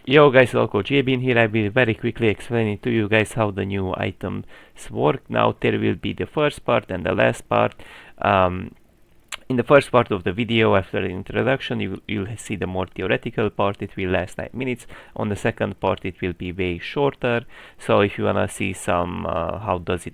Yo guys, Local JB here. I will very quickly explain to you guys how the new items work. Now there will be the first part and the last part. Um, in the first part of the video, after the introduction, you'll see the more theoretical part. It will last 9 minutes. On the second part, it will be way shorter. So if you wanna see some what does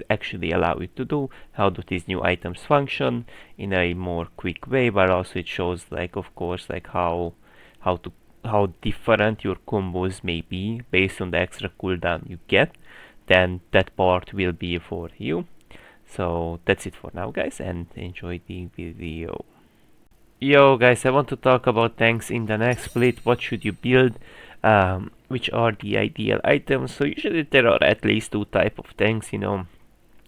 it actually allow you to do, how do these new items function in a more quick way, but also it shows like, of course, like how to how different your combos may be based on the extra cooldown you get, then that part will be for you. So that's it for now, guys, and enjoy the video. Yo guys, I want to talk about tanks in the next split. What should you build? Which are the ideal items? So usually there are at least two type of tanks,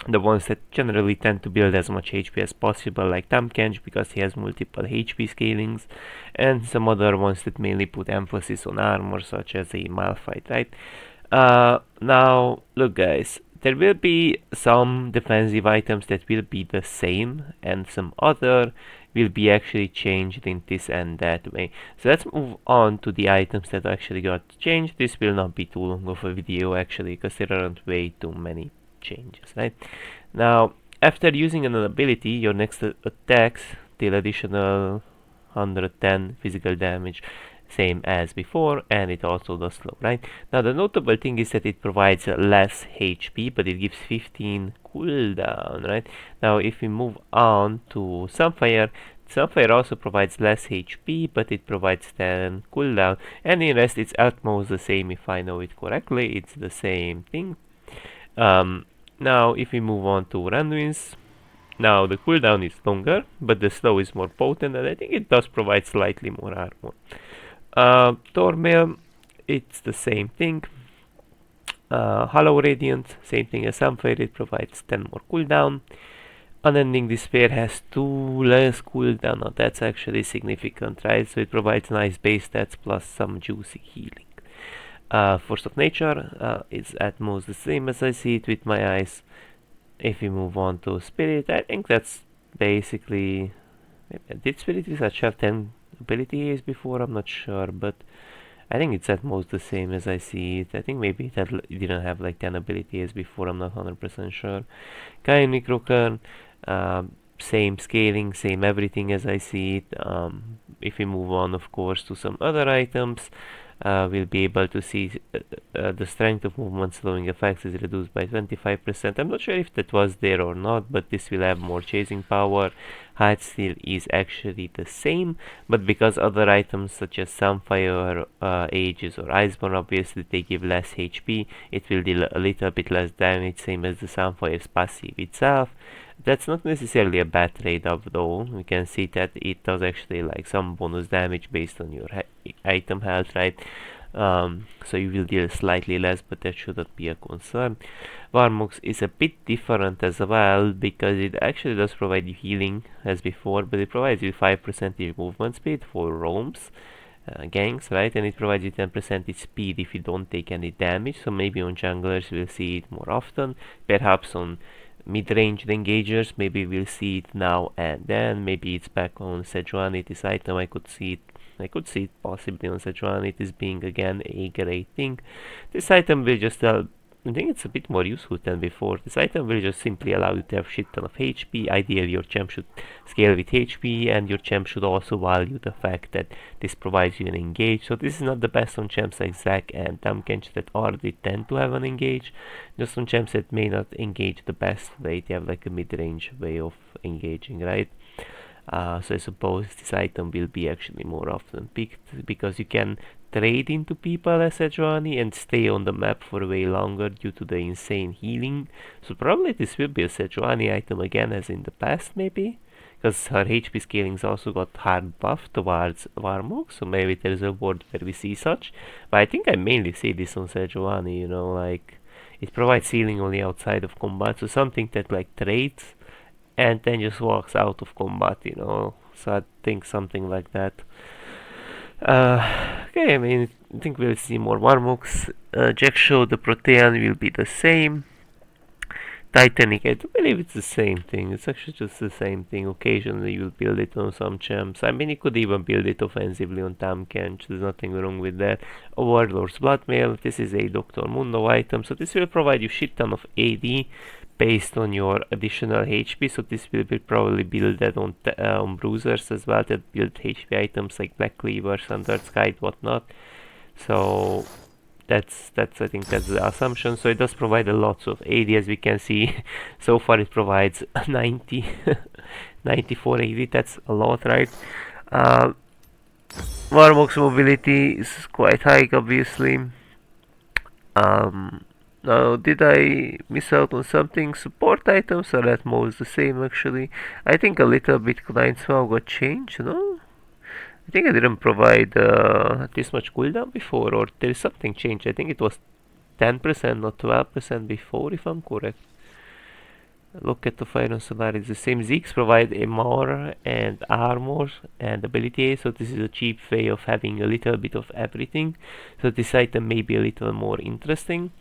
the ones that generally tend to build as much HP as possible, like Tahm Kench, because he has multiple HP scalings, and some other ones that mainly put emphasis on armor, such as a Malphite, right? Now, look guys, there will be some defensive items that will be the same, and some other will be actually changed in this and that way. So let's move on to the items that actually got changed. This will not be too long of a video actually, because there aren't way too many changes, right? Now, after using an ability, your next attacks deal additional 110 physical damage, same as before, and it also does slow, right? Now, the notable thing is that it provides less HP, but it gives 15 cooldown, right? Now, if we move on to Sunfire, Sunfire also provides less HP, but it provides 10 cooldown, and in rest it's almost the same if I know it correctly. It's the same thing. Now, if we move on to Randuin's, now the cooldown is longer, but the slow is more potent, and I think it does provide slightly more armor. Thormail, it's the same thing. Hollow Radiant, same thing as Sunfire, it provides 10 more cooldown. Unending Despair has 2 less cooldown, now that's actually significant, right? So it provides nice base stats plus some juicy healing. Force of Nature is at most the same as I see it with my eyes. If we move on to Spirit, I think that's basically... Did Spirit Visage have 10 abilities before? I'm not sure, but I think it's at most the same as I see it. I think maybe it didn't have like 10 abilities before, I'm not 100% sure. Kain Necrokern, same scaling, same everything as I see it. If we move on, of course, to some other items, we'll be able to see the strength of movement slowing effects is reduced by 25%. I'm not sure if that was there or not, but this will have more chasing power. Height steal is actually the same, but because other items such as Sunfire, Aegis or Iceborne, obviously they give less HP, it will deal a little bit less damage, same as the Sunfire's passive itself. That's not necessarily a bad trade-off though. We can see that it does actually like some bonus damage based on your item health, right? So you will deal slightly less, but that shouldn't be a concern. Varmox is a bit different as well, because it actually does provide you healing as before, but it provides you 5% movement speed for roams, ganks, right? And it provides you 10% speed if you don't take any damage, so maybe on junglers we'll see it more often, perhaps on mid-range engagers, maybe we'll see it now and then. Maybe it's back on Sejuani. This item I could see it possibly on Sejuani. It is being again a great thing. This item will just I think it's a bit more useful than before. This item will just simply allow you to have shit ton of HP. Ideally, your champ should scale with HP, and your champ should also value the fact that this provides you an engage. So this is not the best on champs like Zac and Tahm Kench that already tend to have an engage. Just on champs that may not engage the best way, they have like a mid-range way of engaging, right? So I suppose this item will be actually more often picked, because you can trade into people as Sejuani and stay on the map for way longer due to the insane healing. So probably this will be a Sejuani item again as in the past, maybe, because her HP scalings also got hard buff towards Varmox, so maybe there's a world where we see such. But I think I mainly see this on Sejuani, like it provides healing only outside of combat, so something that like trades and then just walks out of combat, So I think something like that. Okay, I mean, I think we'll see more Varmox. Jack Show, the Protean will be the same. Titanic, I do believe it's the same thing. It's actually just the same thing. Occasionally you'll build it on some champs. I mean, you could even build it offensively on Tahm Kench. There's nothing wrong with that. A Warlord's Bloodmail. This is a Dr. Mundo item. So this will provide you shit ton of AD based on your additional HP. So this will be probably builded on bruisers as well that build HP items like Black Cleaver, Sundered Sky, whatnot. So that's I think that's the assumption. So it does provide a lot of AD, as we can see. So far it provides 90 94 AD. That's a lot, right? Warmox mobility is quite high, obviously. Now, did I miss out on something? Support items are at most the same, actually. I think a little bit Kleinswell got changed, no? I think I didn't provide this much cooldown before, or there is something changed. I think it was 10%, not 12% before, if I'm correct. Look at the Fire and Solar, it's the same. Zeeks provide MR and armor and ability, so this is a cheap way of having a little bit of everything. So this item may be a little more interesting.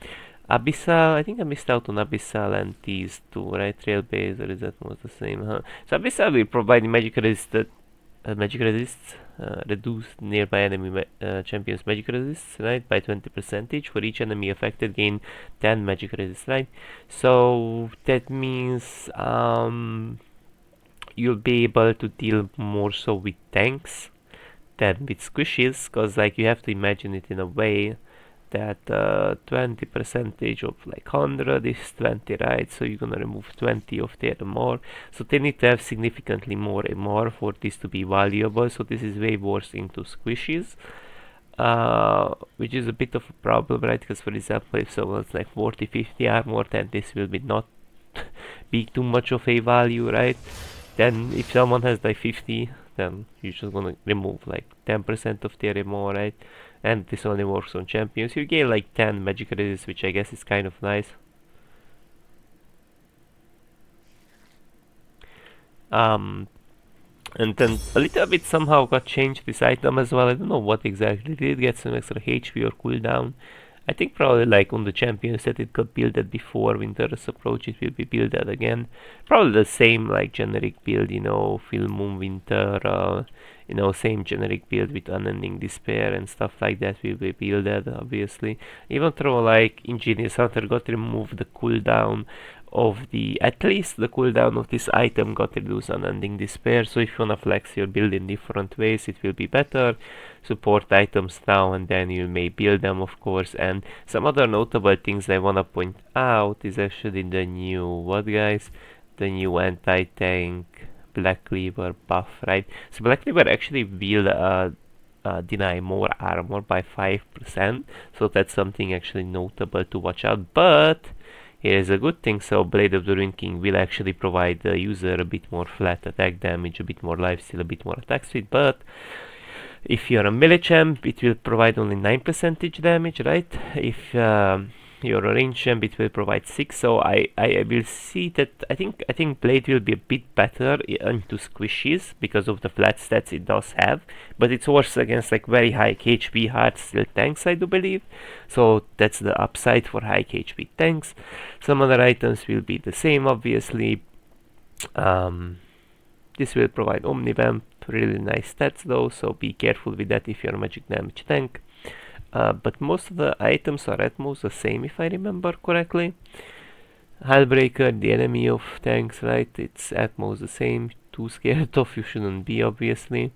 Abyssal, I think I missed out on Abyssal and these two, right? Trailblazer, or is that most the same? Huh? So Abyssal will provide magic resists, reduce nearby enemy champions magic resists, right, by 20%. For each enemy affected, gain 10 magic resists, right? So that means you'll be able to deal more so with tanks than with squishes, because like you have to imagine it in a way that 20% of like 100 is 20, right? So you're gonna remove 20 of their MR. So they need to have significantly more MR for this to be valuable. So this is way worse into squishes, which is a bit of a problem, right? Because for example, if someone's like 40-50 armor, then this will be not be too much of a value, right? Then if someone has like 50, then you're just gonna remove like 10% of their MR, right? And this only works on champions. You gain like 10 magic resist, which I guess is kind of nice. And then a little bit somehow got changed this item as well. I don't know what exactly. Did it get some extra HP or cooldown? I think probably like on the champions that it got builded before Winter's Approach, it will be builded again. Probably the same like generic build, you know, Full Moon Winter, you know, same generic build with Unending Despair and stuff like that will be builded, obviously. Even though like Ingenious Hunter got removed, the cooldown of at least the cooldown of this item got reduced on Unending Despair. So if you wanna flex your build in different ways, it will be better. Support items now and then you may build them, of course. And some other notable things I wanna point out is actually the new, what guys? The new anti-tank Black Cleaver buff, right? So Black Cleaver actually will deny more armor by 5%, so that's something actually notable to watch out. But here's a good thing, so Blade of the Ruined King will actually provide the user a bit more flat attack damage, a bit more lifesteal, a bit more attack speed. But if you're a melee champ, it will provide only 9% damage, right? If you're a range champ, it will provide 6. So I will see that I think Blade will be a bit better into squishes because of the flat stats it does have, but it's worse against like very high HP hard steel tanks, I do believe. So that's the upside for high HP tanks. Some other items will be the same, obviously. This will provide Omnivamp, really nice stats though, so be careful with that if you're a magic damage tank. But most of the items are at most the same, if I remember correctly. Hellbreaker, the enemy of tanks, right? It's at most the same. Too scared of you shouldn't be, obviously.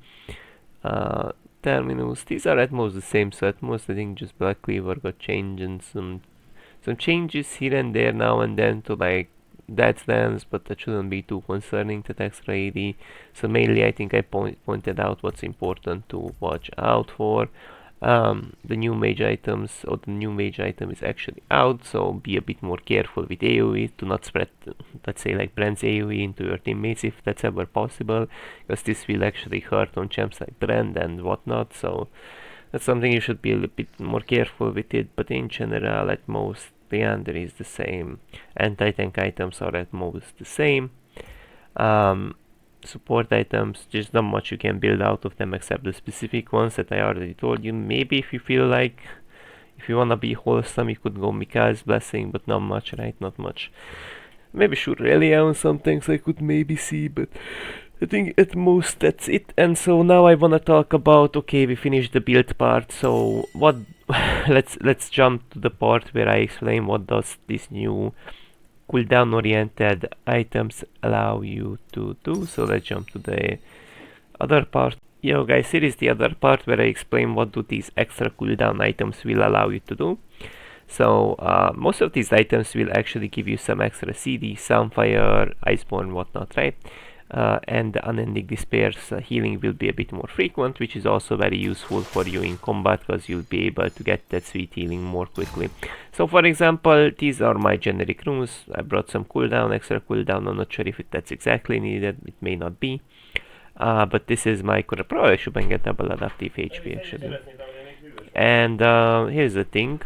Terminus, these are at most the same, so at most I think just Black Cleaver got changed and some changes here and there now and then to like Deathlands, but that shouldn't be too concerning, that extra AD. So mainly I think I pointed out what's important to watch out for. The new mage items, or the new mage item is actually out, so be a bit more careful with AoE to not spread, let's say like Brand's AoE into your teammates if that's ever possible, because this will actually hurt on champs like Brand and whatnot. So that's something you should be a little bit more careful with it. But in general, at most Leander is the same. Anti-tank items are at most the same. Support items, there's not much you can build out of them except the specific ones that I already told you. Maybe if you feel like, if you wanna be wholesome, you could go Mikael's Blessing, but not much, right? Not much. Maybe Shurrelia on some things I could maybe see, but I think at most that's it. And so now I wanna talk about, okay, we finished the build part, so what let's jump to the part where I explain what does this new cooldown oriented items allow you to do. So let's jump to the other part. Yo guys, here is the other part where I explain what do these extra cooldown items will allow you to do. So most of these items will actually give you some extra CD, Sunfire, Iceborne, whatnot, right? And the Unending Despair's healing will be a bit more frequent, which is also very useful for you in combat because you'll be able to get that sweet healing more quickly. So for example, these are my generic runes. I brought some cooldown, extra cooldown. I'm not sure if that's exactly needed, it may not be. But this is my probably I should get double adaptive HP actually. And here's the thing.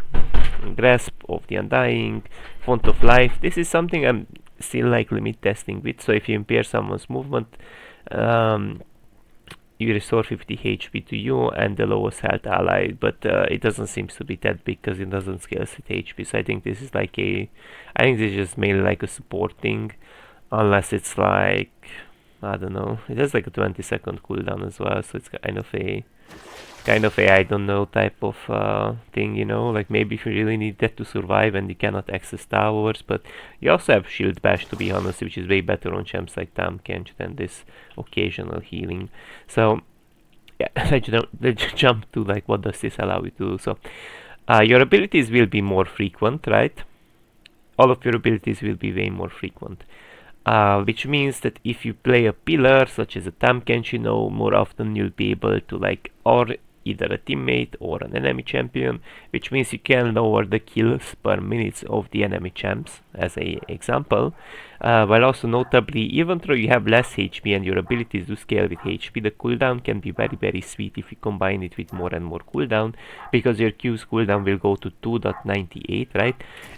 Grasp of the Undying, Font of Life. This is something I'm still like limit testing with. So if you impair someone's movement, you restore 50 HP to you and the lowest health ally, but it doesn't seem to be that big because it doesn't scale with HP. So I think this is like I think this is just mainly like a support thing, unless it's like, I don't know, it has like a 20-second cooldown as well, so it's kind of a I don't know type of thing, you know, like maybe if you really need that to survive and you cannot access towers. But you also have Shield Bash, to be honest, which is way better on champs like Tahm Kench than this occasional healing. So yeah, let's jump to like what does this allow you to do. So your abilities will be more frequent, right? All of your abilities will be way more frequent. Which means that if you play a pillar such as a Tahm Kench, you know, more often you'll be able to like, or either a teammate or an enemy champion, which means you can lower the kills per minute of the enemy champs, as a example. While also notably, even though you have less HP and your abilities do scale with HP, the cooldown can be very sweet if you combine it with more and more cooldown, because your Q's cooldown will go to 2.98, right?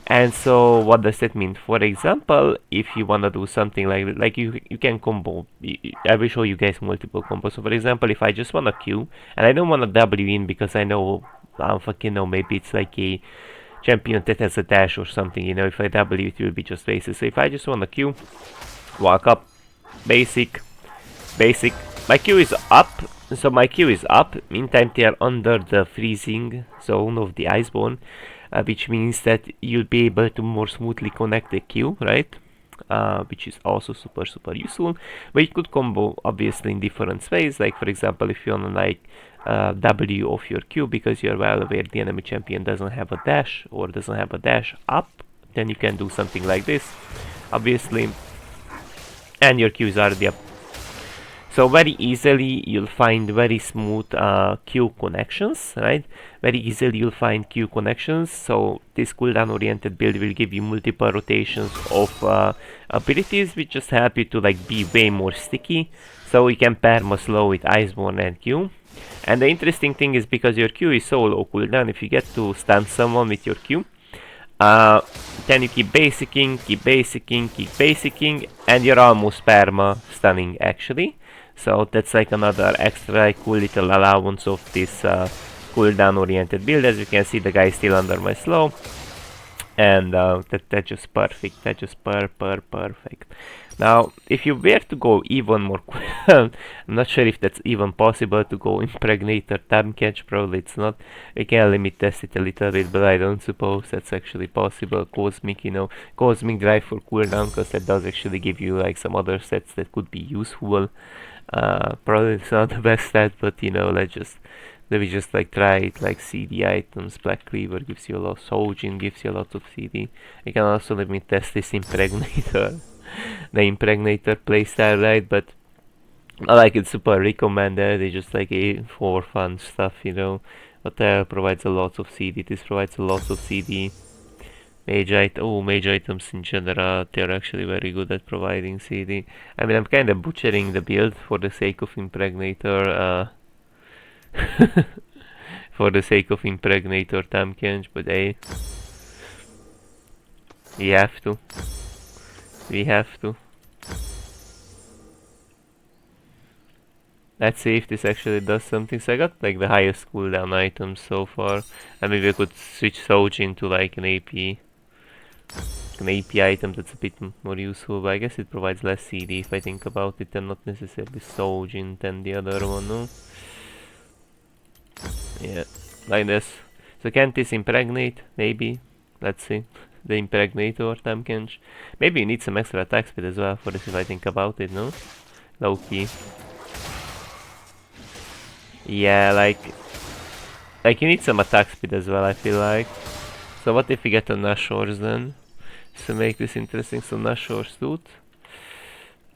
And so what does that mean? For example, if you wanna do something like you can combo, I will show you guys multiple combos. So for example, if I just wanna Q and I don't wanna W in because I know, I don't fucking know, maybe it's like a champion that has a dash or something, you know, if I W it will be just basic. So if I just wanna Q, walk up, basic, my Q is up, so my Q is up, meantime they are under the freezing zone of the Iceborne, which means that you'll be able to more smoothly connect the Q, right? Which is also super useful. But you could combo obviously in different ways, like for example if you wanna like W of your Q because you're well aware the enemy champion doesn't have a dash or doesn't have a dash up, then you can do something like this, obviously, and your Q is already up. So very easily you'll find very smooth Q connections, right? Very easily you'll find Q connections. So this cooldown oriented build will give you multiple rotations of abilities, which just help you to like be way more sticky. So you can perma slow with Iceborne and Q. And the interesting thing is because your Q is so low cooldown, if you get to stun someone with your Q, then you keep basicing, and you're almost perma stunning actually. So that's like another extra cool little allowance of this cooldown oriented build. As you can see, the guy is still under my slow, and that's just perfect. That's just perfect. Now, if you were to go even more, I'm not sure if that's even possible to go Impregnator Tahm Kench, probably it's not. We can limit test it a little bit, but I don't suppose that's actually possible. Cosmic, you know, Cosmic Drive for cooldown, because that does actually give you like some other sets that could be useful. Probably it's not the best stat, but you know, let me just like try it, like CD items. Black Cleaver gives you a lot, Soulgin gives you a lot of CD. You can also let me test this Impregnator. The Impregnator playstyle, right? But I like it, super recommended. It's just like a for fun stuff, you know. But provides a lot of CD. This provides a lot of CD. Mage items in general, they're actually very good at providing CD. I mean, I'm kind of butchering the build for the sake of Impregnator. For the sake of Impregnator Tahm Kench, but hey, we have to. Let's see if this actually does something. So I got like the highest cooldown items so far. And maybe I could switch Soulgin to like an AP. an AP item that's a bit more useful, but I guess it provides less CD if I think about it, and not necessarily so Jin than the other one, no? Yeah, like this. So can't this impregnate? Maybe. Let's see. The impregnator Temkench. Maybe you need some extra attack speed as well for this if I think about it, no? Low key. Yeah, like you need some attack speed as well, I feel like. So what if we get a Nashor's then? To make this interesting, so Nashor's Tooth.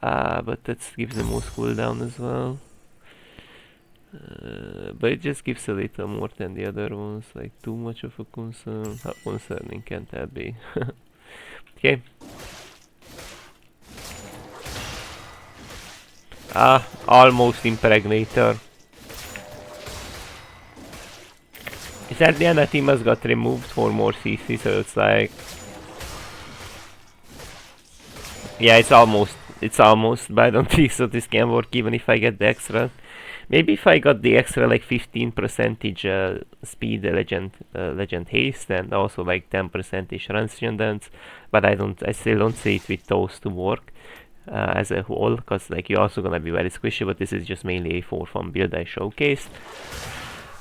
But that gives the most cooldown as well. But it just gives a little more than the other ones, like too much of a concern. How concerning can that be? Okay. Almost Impregnator. Is that the Anathemas got removed for more CC, so it's like... Yeah, it's almost, but I don't think so this can work even if I get the extra. Maybe if I got the extra like 15% speed legend haste and also like 10% transcendence, but I still don't see it with those to work as a whole, because like you're also gonna be very squishy, but this is just mainly a for fun build I showcased.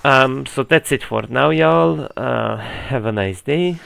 So that's it for now, y'all. Have a nice day.